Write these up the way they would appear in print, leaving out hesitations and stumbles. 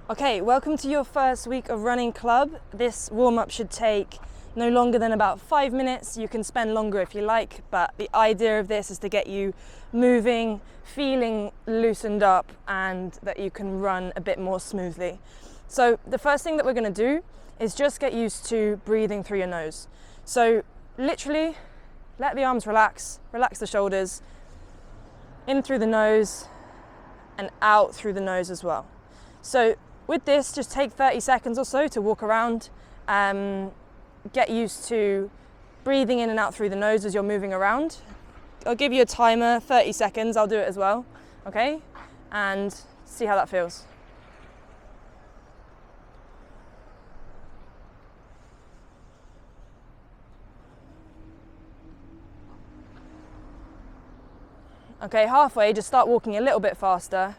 Okay, welcome to your first week of running club. This warm-up should take no longer than about 5 minutes. You can spend longer if you like, but the idea of this is to get you moving, feeling loosened up, and that you can run a bit more smoothly. So the first thing that we're going to do is just get used to breathing through your nose. So literally let the arms relax, relax the shoulders, in through the nose and out through the nose as well. So with this, just take 30 seconds or so to walk around. Get used to breathing in and out through the nose as you're moving around. I'll give you a timer, 30 seconds, I'll do it as well, okay? And see how that feels. Okay, halfway, just start walking a little bit faster.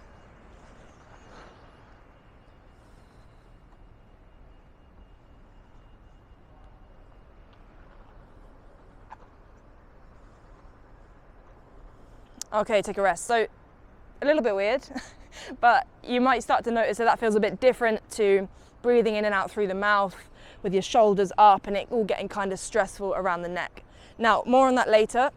Okay, take a rest. So, a little bit weird, but you might start to notice that feels a bit different to breathing in and out through the mouth with your shoulders up and it all getting kind of stressful around the neck. Now, more on that later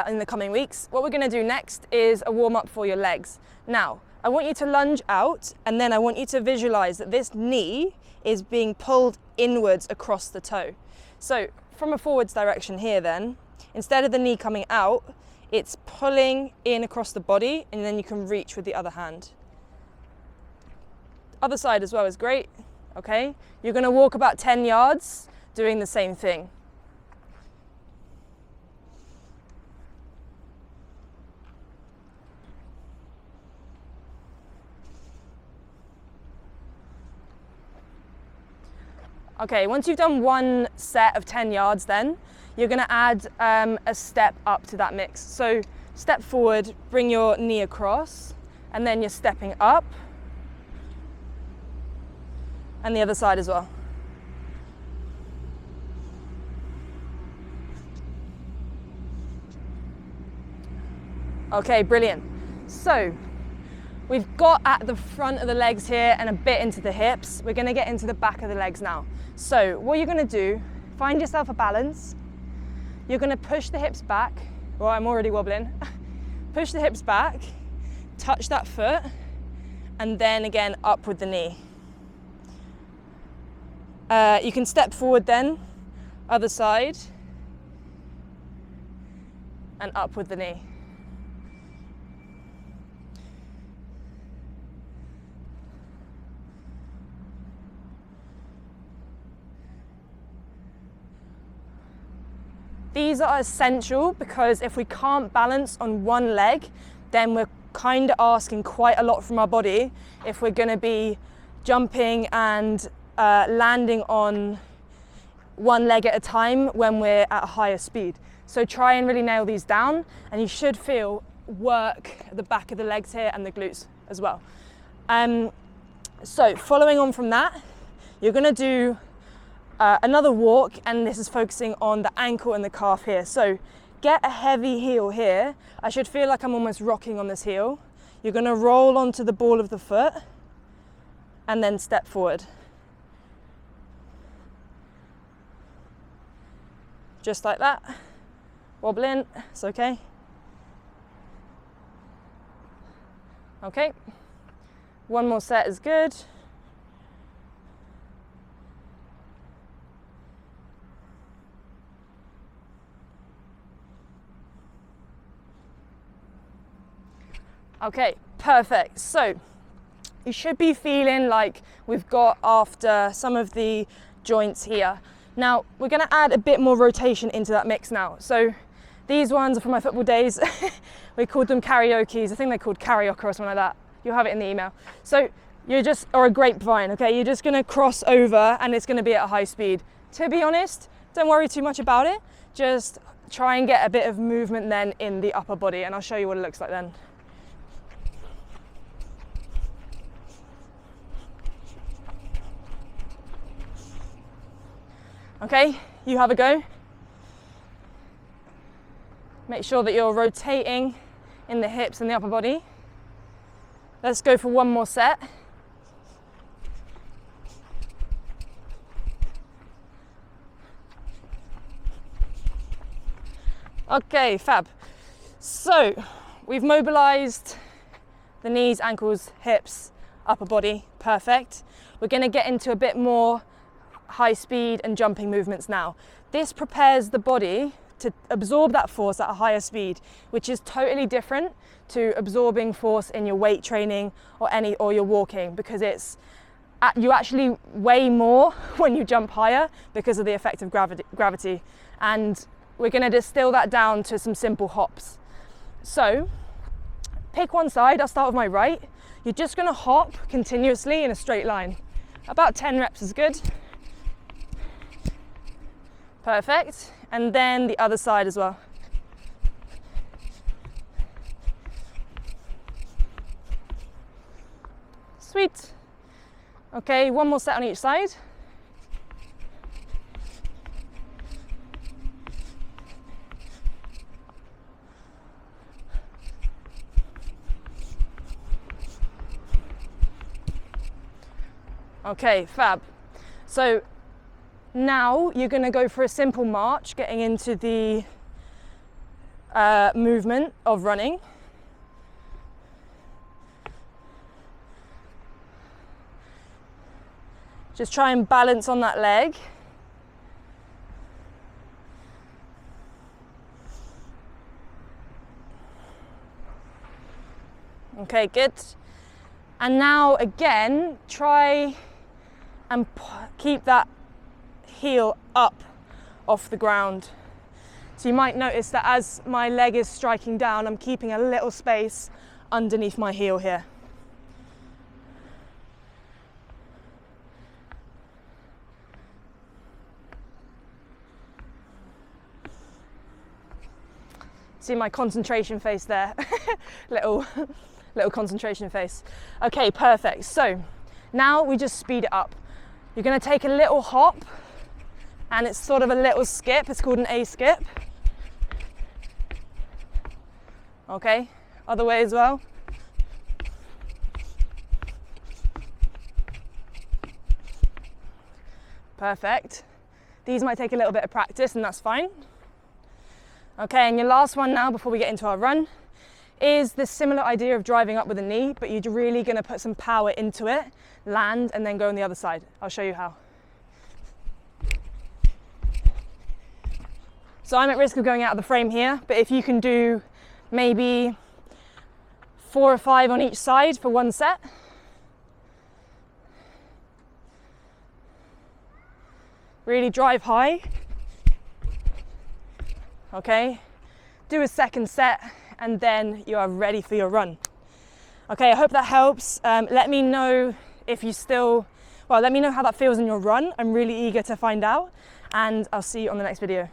in the coming weeks. What we're gonna do next is a warm up for your legs. Now, I want you to lunge out and then I want you to visualize that this knee is being pulled inwards across the toe. So, from a forwards direction here then, instead of the knee coming out, it's pulling in across the body and then you can reach with the other hand. Other side as well is great, okay? You're gonna walk about 10 yards doing the same thing. Okay, once you've done one set of 10 yards then, you're gonna add a step up to that mix. So step forward, bring your knee across, and then you're stepping up. And the other side as well. Okay, brilliant. So we've got at the front of the legs here and a bit into the hips. We're gonna get into the back of the legs now. So what you're gonna do, find yourself a balance. You're gonna push the hips back. Well, I'm already wobbling. Push the hips back, touch that foot, and then again up with the knee. You can step forward then, other side, and up with the knee. These are essential because if we can't balance on one leg, then we're kind of asking quite a lot from our body if we're going to be jumping and landing on one leg at a time when we're at a higher speed. So try and really nail these down and you should feel work at the back of the legs here and the glutes as well. So following on from that, you're going to do another walk, and this is focusing on the ankle and the calf here. So get a heavy heel here. I should feel like I'm almost rocking on this heel. You're going to roll onto the ball of the foot and then step forward. Just like that. Wobble in, it's okay. Okay. One more set is good. Okay, perfect. So you should be feeling like we've got after some of the joints here. Now we're going to add a bit more rotation into that mix now. So these ones are from my football days. We called them karaoke's. I think they're called karaoke or something like that. You'll have it in the email. So or a grapevine, okay? You're just going to cross over and it's going to be at a high speed. To be honest, don't worry too much about it. Just try and get a bit of movement then in the upper body and I'll show you what it looks like then. Okay, you have a go. Make sure that you're rotating in the hips and the upper body. Let's go for one more set. Okay, fab. So we've mobilized the knees, ankles, hips, upper body, perfect. We're gonna get into a bit more high speed and jumping movements now. This prepares the body to absorb that force at a higher speed, which is totally different to absorbing force in your weight training or your walking, because you actually weigh more when you jump higher because of the effect of gravity. And we're going to distill that down to some simple hops. So pick one side. I'll start with my right. You're just going to hop continuously in a straight line. About 10 reps is good. Perfect. And then the other side as well. Sweet. Okay, one more set on each side. Okay, fab. So now you're going to go for a simple march, getting into the movement of running. Just try and balance on that leg. Okay, good. And now again, try and keep that heel up off the ground. So you might notice that as my leg is striking down, I'm keeping a little space underneath my heel here. See my concentration face there? little concentration face. Okay, perfect. So now we just speed it up. You're going to take a little hop, and it's sort of a little skip. It's called an A skip. Okay, other way as well. Perfect. These might take a little bit of practice, and that's fine. Okay, and your last one now before we get into our run is this similar idea of driving up with a knee, but you're really going to put some power into it, land, and then go on the other side. I'll show you how. So I'm at risk of going out of the frame here, but if you can do maybe 4 or 5 on each side for one set. Really drive high. Okay, do a second set, and then you are ready for your run. Okay, I hope that helps. Let me know if you let me know how that feels in your run. I'm really eager to find out, and I'll see you on the next video.